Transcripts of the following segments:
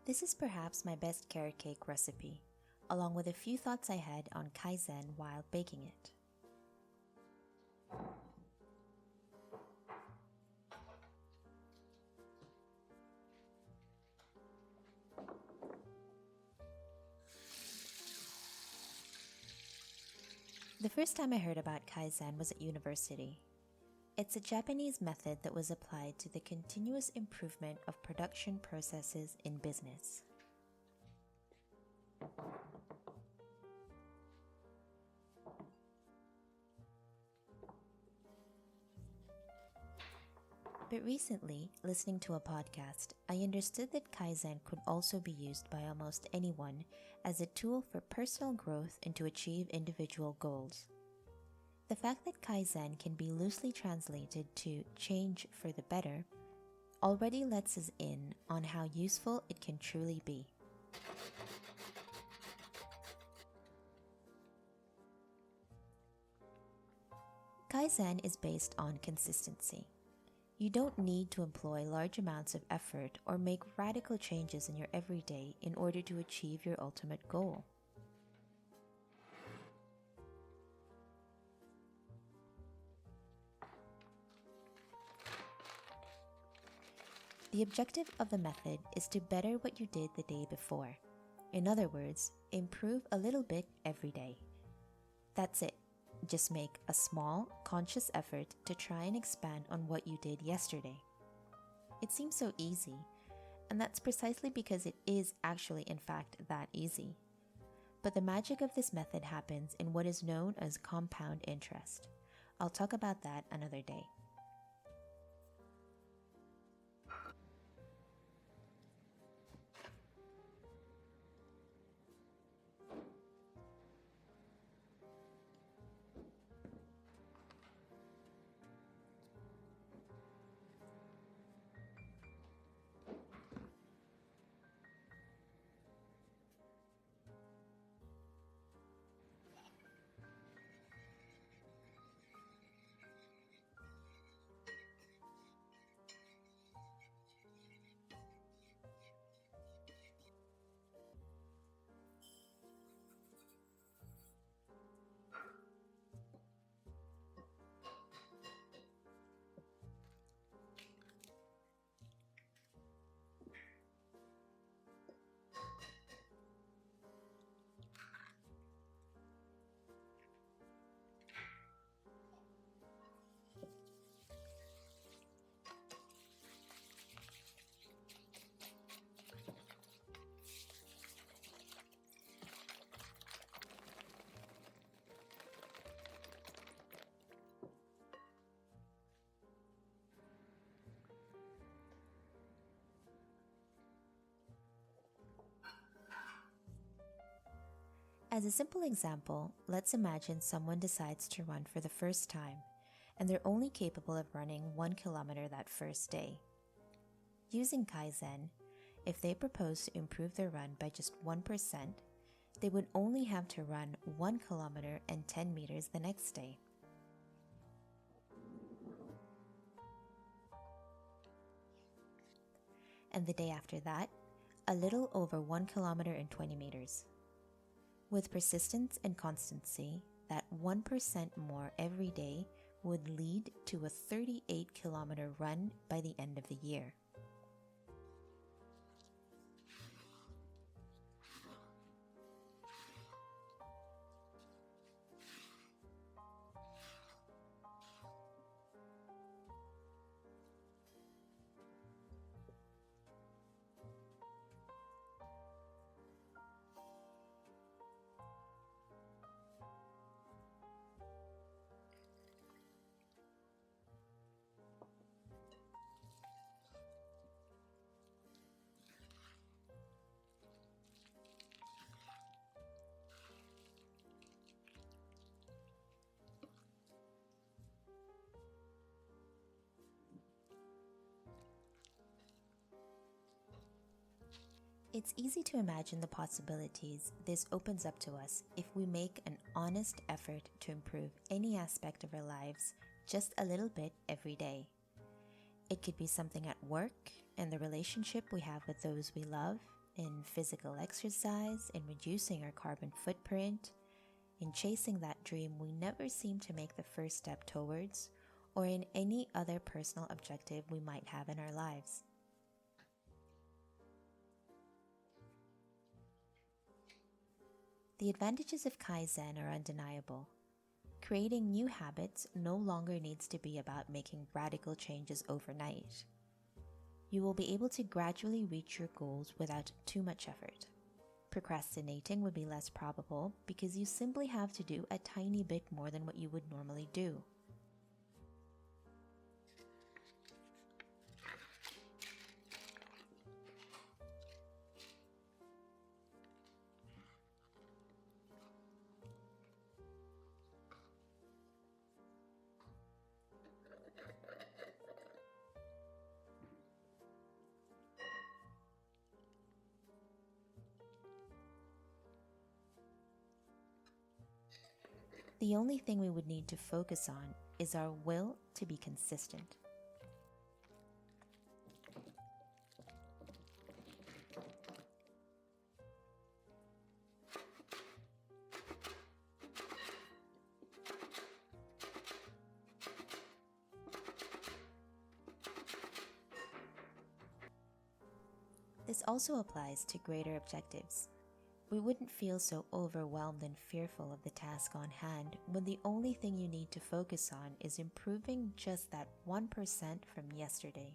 This is perhaps my best carrot cake recipe, along with a few thoughts I had on Kaizen while baking it. The first time I heard about Kaizen was at university. It's a Japanese method that was applied to the continuous improvement of production processes in business. But recently, listening to a podcast, I understood that Kaizen could also be used by almost anyone as a tool for personal growth and to achieve individual goals. The fact that Kaizen can be loosely translated to change for the better already lets us in on how useful it can truly be. Kaizen is based on consistency. You don't need to employ large amounts of effort or make radical changes in your everyday in order to achieve your ultimate goal. The objective of the method is to better what you did the day before. In other words, improve a little bit every day. That's it. Just make a small, conscious effort to try and expand on what you did yesterday. It seems so easy, and that's precisely because it is actually, in fact, that easy. But the magic of this method happens in what is known as compound interest. I'll talk about that another day. As a simple example, let's imagine someone decides to run for the first time, and they're only capable of running 1 kilometer that first day. Using Kaizen, if they propose to improve their run by just 1%, they would only have to run 1 kilometer and 10 meters the next day. And the day after that, a little over 1 kilometer and 20 meters. With persistence and constancy, that 1% more every day would lead to a 38-kilometer run by the end of the year. It's easy to imagine the possibilities this opens up to us if we make an honest effort to improve any aspect of our lives just a little bit every day. It could be something at work and the relationship we have with those we love, in physical exercise, in reducing our carbon footprint, in chasing that dream we never seem to make the first step towards, or in any other personal objective we might have in our lives. The advantages of Kaizen are undeniable. Creating new habits no longer needs to be about making radical changes overnight. You will be able to gradually reach your goals without too much effort. Procrastinating would be less probable because you simply have to do a tiny bit more than what you would normally do. The only thing we would need to focus on is our will to be consistent. This also applies to greater objectives. We wouldn't feel so overwhelmed and fearful of the task on hand when the only thing you need to focus on is improving just that 1% from yesterday.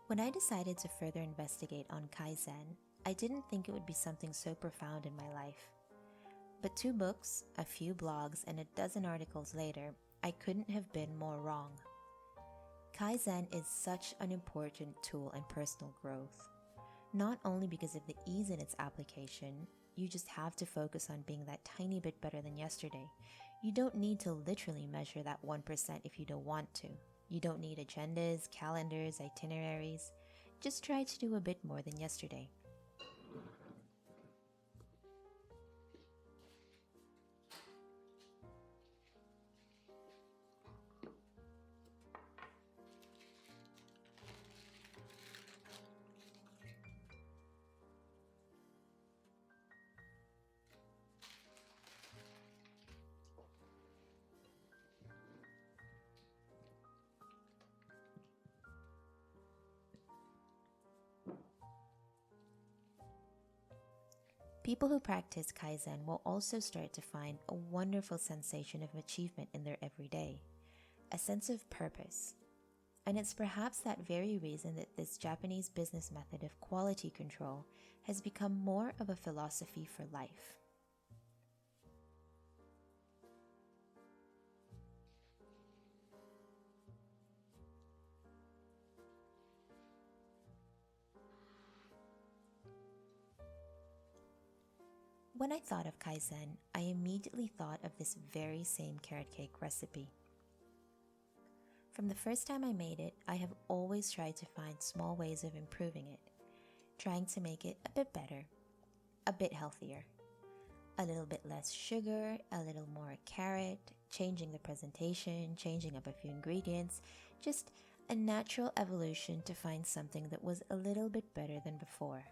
When I decided to further investigate on Kaizen, I didn't think it would be something so profound in my life. But 2 books, a few blogs, and a dozen articles later, I couldn't have been more wrong. Kaizen is such an important tool in personal growth. Not only because of the ease in its application, you just have to focus on being that tiny bit better than yesterday. You don't need to literally measure that 1% if you don't want to. You don't need agendas, calendars, itineraries. Just try to do a bit more than yesterday. People who practice Kaizen will also start to find a wonderful sensation of achievement in their everyday, a sense of purpose. And it's perhaps that very reason that this Japanese business method of quality control has become more of a philosophy for life. When I thought of Kaizen, I immediately thought of this very same carrot cake recipe. From the first time I made it, I have always tried to find small ways of improving it, trying to make it a bit better, a bit healthier, a little bit less sugar, a little more carrot, changing the presentation, changing up a few ingredients, just a natural evolution to find something that was a little bit better than before.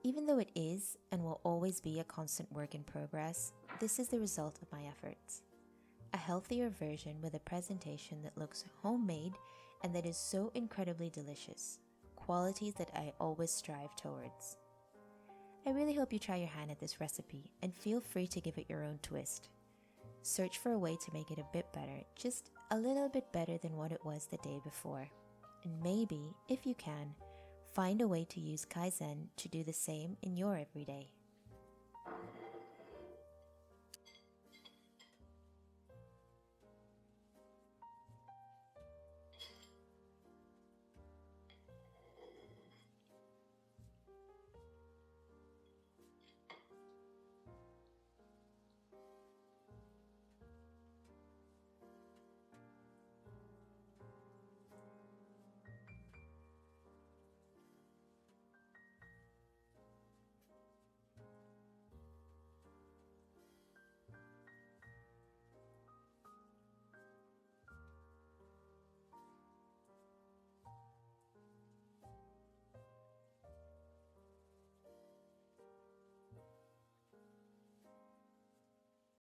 Even though it is and will always be a constant work in progress, this is the result of my efforts. A healthier version with a presentation that looks homemade and that is so incredibly delicious, qualities that I always strive towards. I really hope you try your hand at this recipe and feel free to give it your own twist. Search for a way to make it a bit better, just a little bit better than what it was the day before. And maybe, if you can, find a way to use Kaizen to do the same in your everyday.